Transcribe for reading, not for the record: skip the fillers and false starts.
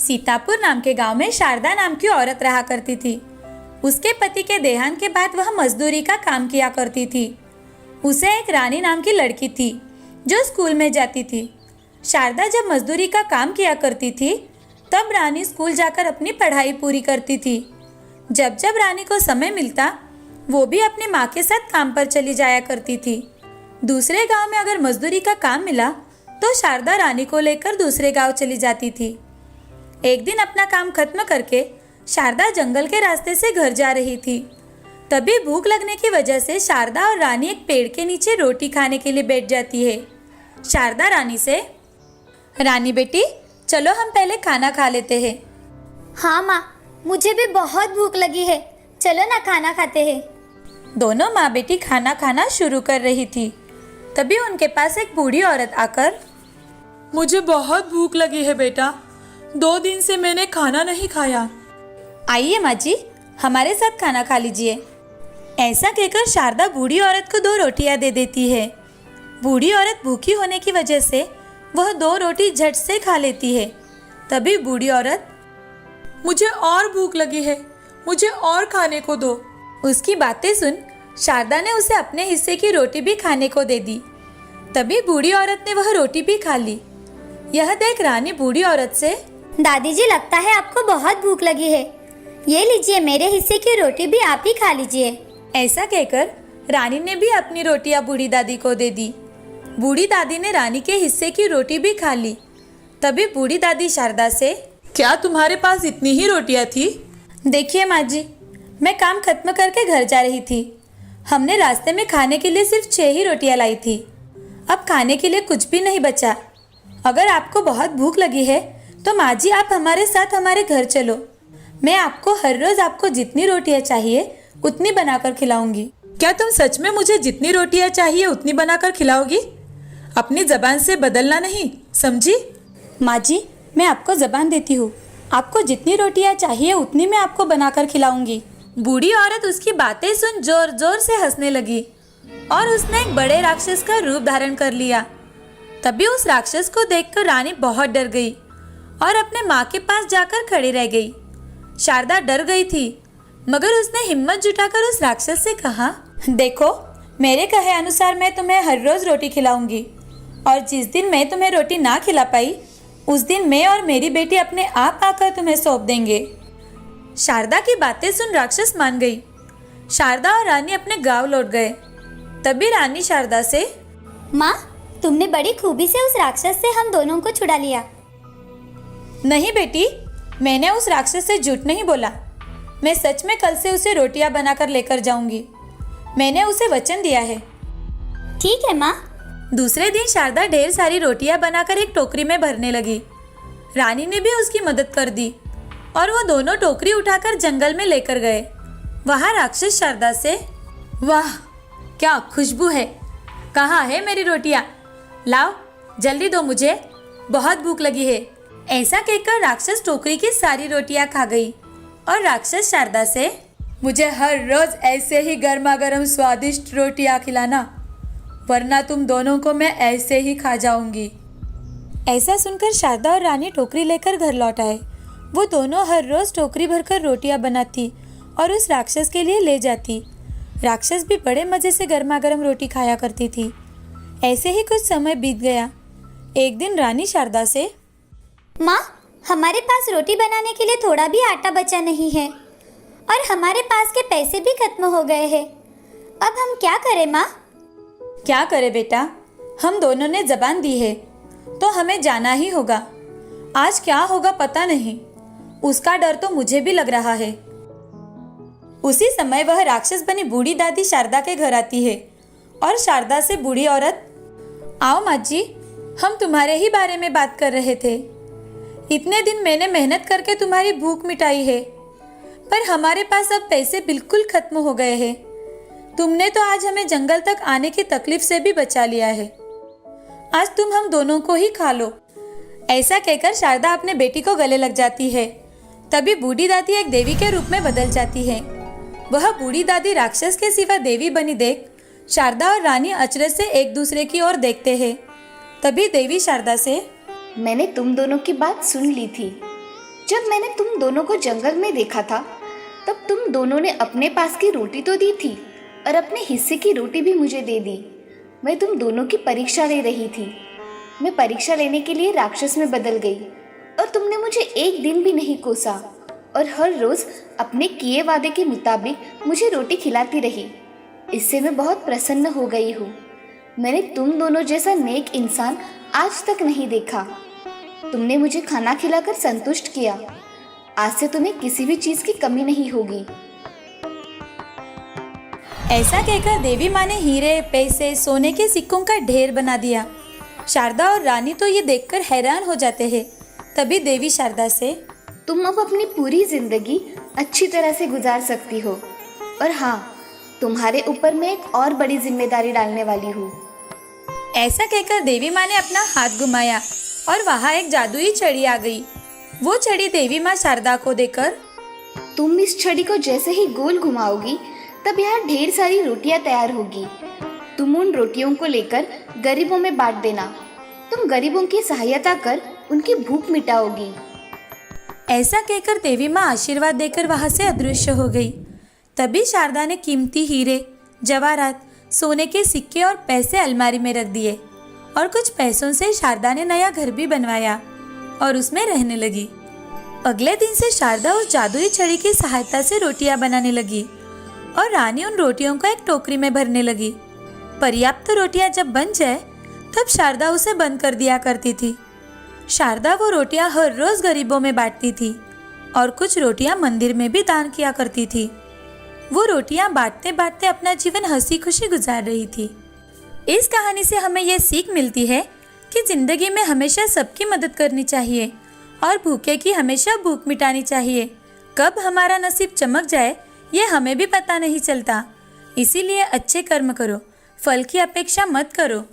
सीतापुर नाम के गांव में शारदा नाम की औरत रहा करती थी। उसके पति के देहांत के बाद वह मजदूरी का काम किया करती थी। उसे एक रानी नाम की लड़की थी जो स्कूल में जाती थी। शारदा जब मजदूरी का काम किया करती थी तब रानी स्कूल जाकर अपनी पढ़ाई पूरी करती थी। जब जब रानी को समय मिलता वो भी अपनी माँ के साथ काम पर चली जाया करती थी। दूसरे गांव में अगर मजदूरी का काम मिला तो शारदा रानी को लेकर दूसरे गांव चली जाती थी। एक दिन अपना काम खत्म करके शारदा जंगल के रास्ते से घर जा रही थी। तभी भूख लगने की वजह से शारदा और रानी एक पेड़ के नीचे रोटी खाने के लिए बैठ जाती है। शारदा रानी से, रानी बेटी चलो हम पहले खाना खा लेते हैं। हाँ माँ, मुझे भी बहुत भूख लगी है, चलो ना खाना खाते हैं। दोनों माँ बेटी खाना खाना शुरू कर रही थी। तभी उनके पास एक बूढ़ी औरत आकर, मुझे बहुत भूख लगी है बेटा, 2 दिन से मैंने खाना नहीं खाया। आइए माँ जी हमारे साथ खाना खा लीजिए। ऐसा कहकर शारदा बूढ़ी औरत को 2 रोटियां दे देती है। बूढ़ी औरत भूखी होने की वजह से वह 2 रोटी झट से खा लेती है। तभी बूढ़ी औरत, मुझे और भूख लगी है, मुझे और खाने को दो। उसकी बातें सुन शारदा ने उसे अपने हिस्से की रोटी भी खाने को दे दी। तभी बूढ़ी औरत ने वह रोटी भी खा ली। यह देख रानी बूढ़ी औरत से, दादी जी लगता है आपको बहुत भूख लगी है, ये लीजिए मेरे हिस्से की रोटी भी आप ही खा लीजिए। ऐसा कहकर रानी ने भी अपनी रोटियां बूढ़ी दादी को दे दी। बूढ़ी दादी ने रानी के हिस्से की रोटी भी खा ली। तभी बूढ़ी दादी शारदा से, क्या तुम्हारे पास इतनी ही रोटियां थी? देखिए माँ जी, मैं काम खत्म करके घर जा रही थी। हमने रास्ते में खाने के लिए सिर्फ 6 ही रोटियां लाई थी। अब खाने के लिए कुछ भी नहीं बचा। अगर आपको बहुत भूख लगी है तो माँ जी आप हमारे साथ हमारे घर चलो। मैं आपको हर रोज आपको जितनी रोटियां चाहिए उतनी बनाकर खिलाऊंगी। क्या तुम सच में मुझे जितनी रोटियां चाहिए उतनी बनाकर खिलाओगी? अपनी जबान से बदलना नहीं, समझी? माँ जी मैं आपको जबान देती हूँ, आपको जितनी रोटियां चाहिए उतनी मैं आपको बनाकर खिलाऊंगी। बूढ़ी औरत उसकी बातें सुन जोर जोर से हंसने लगी और उसने एक बड़े राक्षस का रूप धारण कर लिया। तभी उस राक्षस को देखकर रानी बहुत डर गई और अपने माँ के पास जाकर खड़ी रह गई। शारदा डर गई थी मगर उसने हिम्मत जुटाकर उस राक्षस से कहा, देखो मेरे कहे अनुसार मैं तुम्हें हर रोज रोटी खिलाऊंगी और जिस दिन मैं तुम्हें रोटी ना खिला पाई उस दिन मैं और मेरी बेटी अपने आप आकर तुम्हें सौंप देंगे। शारदा की बातें सुन राक्षस मान गई। शारदा और रानी अपने गांव लौट गए। तभी रानी शारदा से, माँ तुमने बड़ी खूबी से उस राक्षस से हम दोनों को छुड़ा लिया। नहीं बेटी, मैंने उस राक्षस से झूठ नहीं बोला। मैं सच में कल से उसे रोटियां बनाकर लेकर जाऊंगी। मैंने उसे वचन दिया है। ठीक है माँ। दूसरे दिन शारदा ढेर सारी रोटियां बनाकर एक टोकरी में भरने लगी। रानी ने भी उसकी मदद कर दी और वो दोनों टोकरी उठाकर जंगल में लेकर गए। वहाँ राक्षस शारदा से, वाह क्या खुशबू है, कहाँ है मेरी रोटियां? लाओ जल्दी दो, मुझे बहुत भूख लगी है। ऐसा कहकर राक्षस टोकरी की सारी रोटियां खा गई और राक्षस शारदा से, मुझे हर रोज ऐसे ही गर्मा गर्म स्वादिष्ट रोटियां खिलाना, वरना तुम दोनों को मैं ऐसे ही खा जाऊंगी। ऐसा सुनकर शारदा और रानी टोकरी लेकर घर लौट आए। वो दोनों हर रोज टोकरी भरकर रोटियां बनाती और उस राक्षस के लिए ले जाती। राक्षस भी बड़े मजे से गर्मा गर्म रोटी खाया करती थी। ऐसे ही कुछ समय बीत गया। एक दिन रानी शारदा से, माँ हमारे पास रोटी बनाने के लिए थोड़ा भी आटा बचा नहीं है और हमारे पास के पैसे भी खत्म हो गए हैं। अब हम क्या करें माँ? क्या करे बेटा, हम दोनों ने जबान दी है तो हमें जाना ही होगा। आज क्या होगा पता नहीं, उसका डर तो मुझे भी लग रहा है। उसी समय वह राक्षस बनी बूढ़ी दादी शारदा के घर आती है और शारदा से बूढ़ी औरत, आओ माँ जी, हम तुम्हारे ही बारे में बात कर रहे थे। इतने दिन मैंने मेहनत करके तुम्हारी भूख मिटाई है पर हमारे पास अब पैसे बिल्कुल खत्म हो गए हैं। तुमने तो आज हमें जंगल तक आने की तकलीफ से भी बचा लिया है। आज तुम हम दोनों को ही खा लो। ऐसा कहकर शारदा अपने बेटी को गले लग जाती है। तभी बूढ़ी दादी एक देवी के रूप में बदल जाती है। वह बूढ़ी दादी राक्षस के सिवा देवी बनी देख शारदा और रानी अचरज से एक दूसरे की ओर देखते हैं। तभी देवी शारदा से, मैंने तुम दोनों की बात सुन ली थी। जब मैंने तुम दोनों को जंगल में देखा था तब तुम दोनों ने अपने पास की रोटी तो दी थी और अपने हिस्से की रोटी भी मुझे दे दी। मैं तुम दोनों की परीक्षा ले रही थी। मैं परीक्षा लेने के लिए राक्षस में बदल गई और तुमने मुझे एक दिन भी नहीं कोसा और हर रोज अपने किए वादे के मुताबिक मुझे रोटी खिलाती रही। इससे मैं बहुत प्रसन्न हो गई हूँ। मैंने तुम दोनों जैसा नेक इंसान आज तक नहीं देखा। तुमने मुझे खाना खिलाकर संतुष्ट किया। आज से तुम्हें किसी भी चीज की कमी नहीं होगी। ऐसा कहकर देवी माँ ने हीरे, पैसे, सोने के सिक्कों का ढेर बना दिया। शारदा और रानी तो ये देखकर हैरान हो जाते हैं। तभी देवी शारदा से, तुम अब अपनी पूरी जिंदगी अच्छी तरह से गुजार सकती हो और हाँ, तुम्हारे ऊपर मैं एक और बड़ी जिम्मेदारी डालने वाली हूँ। ऐसा कहकर देवी माँ ने अपना हाथ घुमाया और वहाँ एक जादुई छड़ी आ गई। वो छड़ी देवी माँ शारदा को देकर, तुम इस छड़ी को जैसे ही गोल घुमाओगी तब यहाँ ढेर सारी रोटियां तैयार होगी। तुम उन रोटियों को लेकर गरीबों में बांट देना। तुम गरीबों की सहायता कर उनकी भूख मिटाओगी। ऐसा कहकर देवी माँ आशीर्वाद देकर वहाँ से अदृश्य हो गई। तभी शारदा ने कीमती हीरे, जवाहरात, सोने के सिक्के और पैसे अलमारी में रख दिए और कुछ पैसों से शारदा ने नया घर भी बनवाया और उसमें रहने लगी। अगले दिन से शारदा उस जादुई छड़ी की सहायता से रोटियां बनाने लगी और रानी उन रोटियों को एक टोकरी में भरने लगी। पर्याप्त रोटियां जब बन जाए तब शारदा उसे बंद कर दिया करती थी। शारदा वो रोटियां हर रोज गरीबों में बांटती थी और कुछ रोटियां मंदिर में भी दान किया करती थी। वो रोटियां बांटते बांटते अपना जीवन हंसी खुशी गुजार रही थी। इस कहानी से हमें यह सीख मिलती है कि जिंदगी में हमेशा सबकी मदद करनी चाहिए और भूखे की हमेशा भूख मिटानी चाहिए। कब हमारा नसीब चमक जाए ये हमें भी पता नहीं चलता। इसीलिए अच्छे कर्म करो, फल की अपेक्षा मत करो।